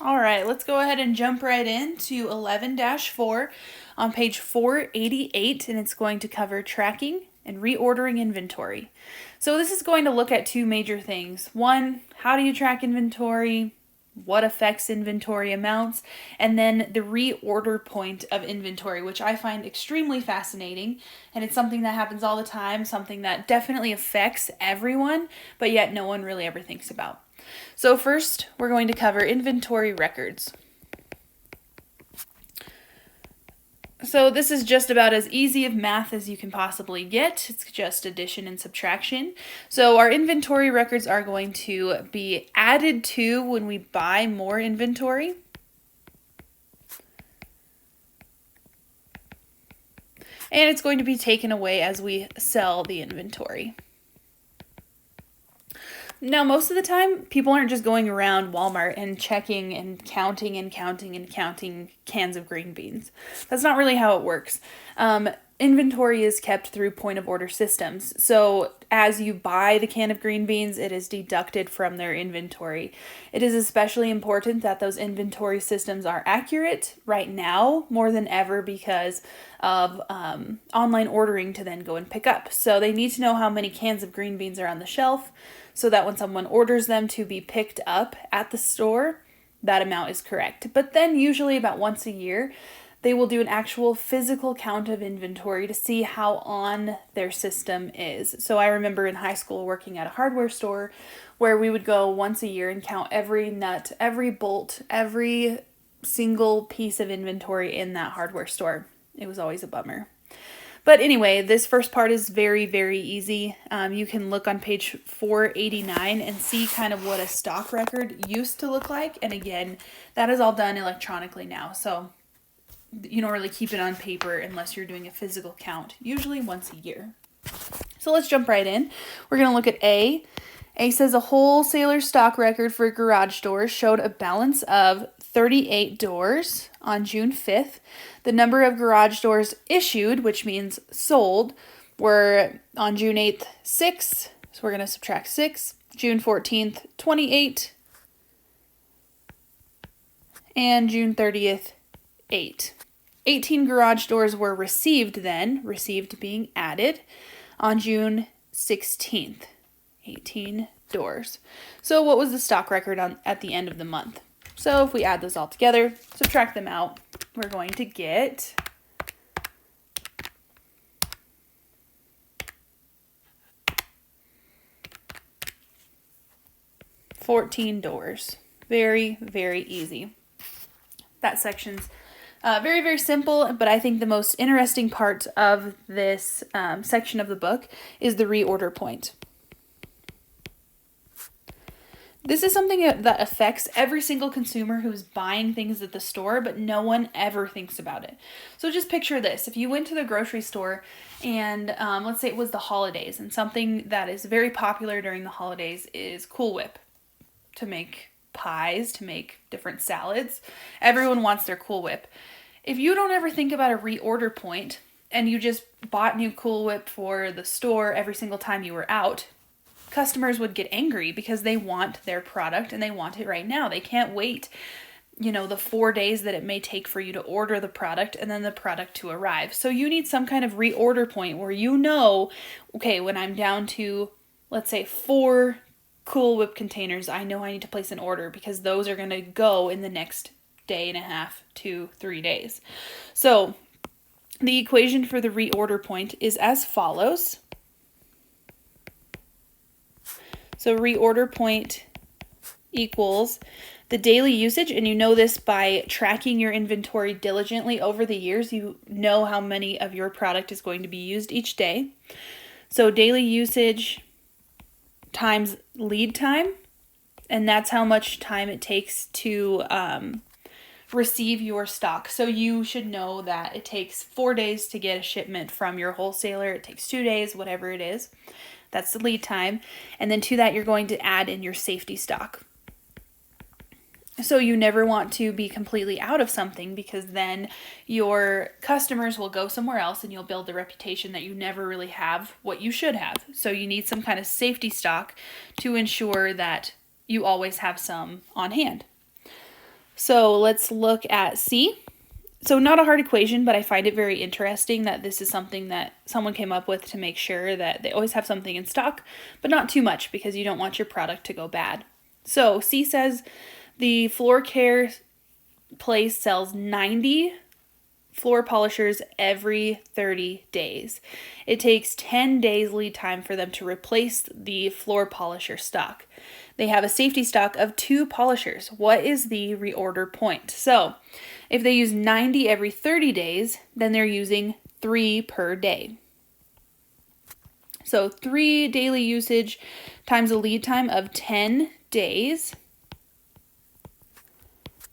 All right, let's go ahead and jump right into 11-4 on page 488, and it's going to cover tracking and reordering inventory. So this is going to look at two major things. One, how do you track inventory? What affects inventory amounts? And then the reorder point of inventory, which I find extremely fascinating. And it's something that happens all the time, something that definitely affects everyone, but yet no one really ever thinks about. So first, we're going to cover inventory records. So this is just about as easy of math as you can possibly get. It's just addition and subtraction. So our inventory records are going to be added to when we buy more inventory. And it's going to be taken away as we sell the inventory. Now, most of the time, people aren't just going around Walmart and checking and counting and counting and counting cans of green beans. That's not really how it works. Inventory is kept through point of order systems. So as you buy the can of green beans, it is deducted from their inventory. It is especially important that those inventory systems are accurate right now more than ever because of online ordering to then go and pick up. So they need to know how many cans of green beans are on the shelf so that when someone orders them to be picked up at the store, that amount is correct. But then usually about once a year, they will do an actual physical count of inventory to see how on their system is. So I remember in high school working at a hardware store where we would go once a year and count every nut, every bolt, every single piece of inventory in that hardware store. It was always a bummer. But anyway, this first part is very, very easy. You can look on page 489 and see kind of what a stock record used to look like. And again, that is all done electronically now. So you don't really keep it on paper unless you're doing a physical count, usually once a year. So let's jump right in. We're going to look at A. A says a wholesaler stock record for garage doors showed a balance of 38 doors on June 5th. The number of garage doors issued, which means sold, were on June 8th, 6. So we're going to subtract 6. June 14th, 28. And June 30th, 8. 18 garage doors were received then, received being added, on June 16th. 18 doors. So what was the stock record at the end of the month? So if we add those all together, subtract them out, we're going to get 14 doors. Very, very easy. That section's very, very simple, but I think the most interesting part of this section of the book is the reorder point. This is something that affects every single consumer who's buying things at the store, but no one ever thinks about it. So just picture this. If you went to the grocery store and let's say it was the holidays, and something that is very popular during the holidays is Cool Whip to make pies, to make different salads. Everyone wants their Cool Whip. If you don't ever think about a reorder point and you just bought new Cool Whip for the store every single time you were out, customers would get angry because they want their product and they want it right now. They can't wait, the 4 days that it may take for you to order the product and then the product to arrive. So you need some kind of reorder point where okay, when I'm down to, let's say, 4 Cool Whip containers, I know I need to place an order because those are going to go in the next day and a half to 3 days. So the equation for the reorder point is as follows. So reorder point equals the daily usage, and you know this by tracking your inventory diligently over the years. You know how many of your product is going to be used each day. So daily usage times lead time, and that's how much time it takes to receive your stock. So you should know that it takes 4 days to get a shipment from your wholesaler. It takes 2 days, whatever it is. That's the lead time. And then to that, you're going to add in your safety stock. So you never want to be completely out of something because then your customers will go somewhere else and you'll build the reputation that you never really have what you should have. So you need some kind of safety stock to ensure that you always have some on hand. So let's look at C. So not a hard equation, but I find it very interesting that this is something that someone came up with to make sure that they always have something in stock, but not too much because you don't want your product to go bad. So C says the floor care place sells 90 floor polishers every 30 days. It takes 10 days lead time for them to replace the floor polisher stock. They have a safety stock of 2 polishers. What is the reorder point? So if they use 90 every 30 days, then they're using 3 per day. So 3 daily usage times a lead time of 10 days.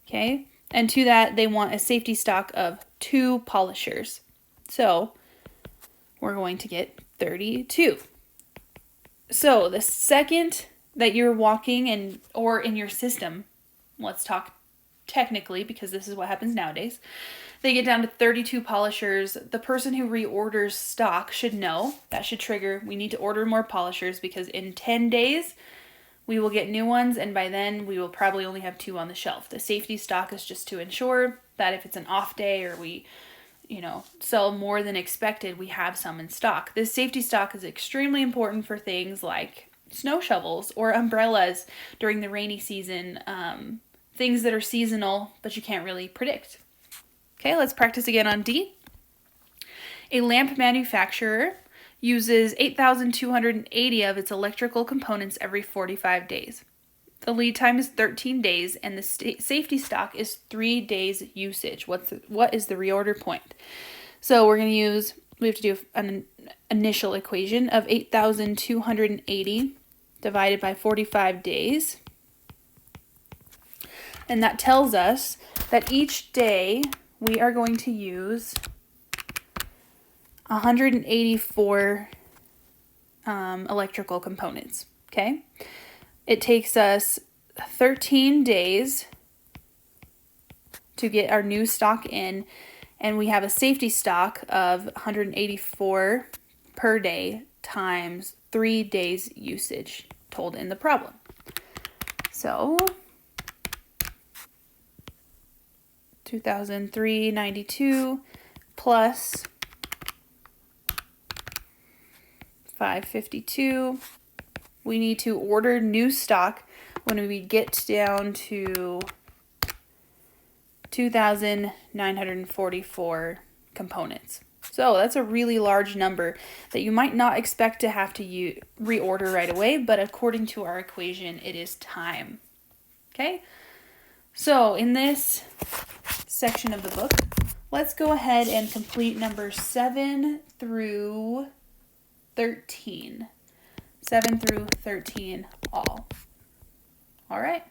Okay, and to that, they want a safety stock of 2 polishers. So we're going to get 32. So the second that you're walking or in your system, let's talk technically because this is what happens nowadays, they get down to 32 polishers. The person who reorders stock should know, that should trigger, we need to order more polishers because in 10 days, we will get new ones, and by then we will probably only have 2 on the shelf. The safety stock is just to ensure that if it's an off day or we, sell more than expected, we have some in stock. This safety stock is extremely important for things like snow shovels or umbrellas during the rainy season, things that are seasonal but you can't really predict. Okay, let's practice again on D. A lamp manufacturer uses 8,280 of its electrical components every 45 days. The lead time is 13 days, and the safety stock is 3 days usage. What is the reorder point? So we have to do an initial equation of 8,280 divided by 45 days. And that tells us that each day we are going to use 184 electrical components, okay? It takes us 13 days to get our new stock in, and we have a safety stock of 184 per day times 3 days usage told in the problem. So 2,392 plus 552. We need to order new stock when we get down to 2,944 components. So that's a really large number that you might not expect to have to reorder right away, but according to our equation, it is time. Okay? So in this section of the book, let's go ahead and complete numbers 7 through 13. 7 through 13 all. All right.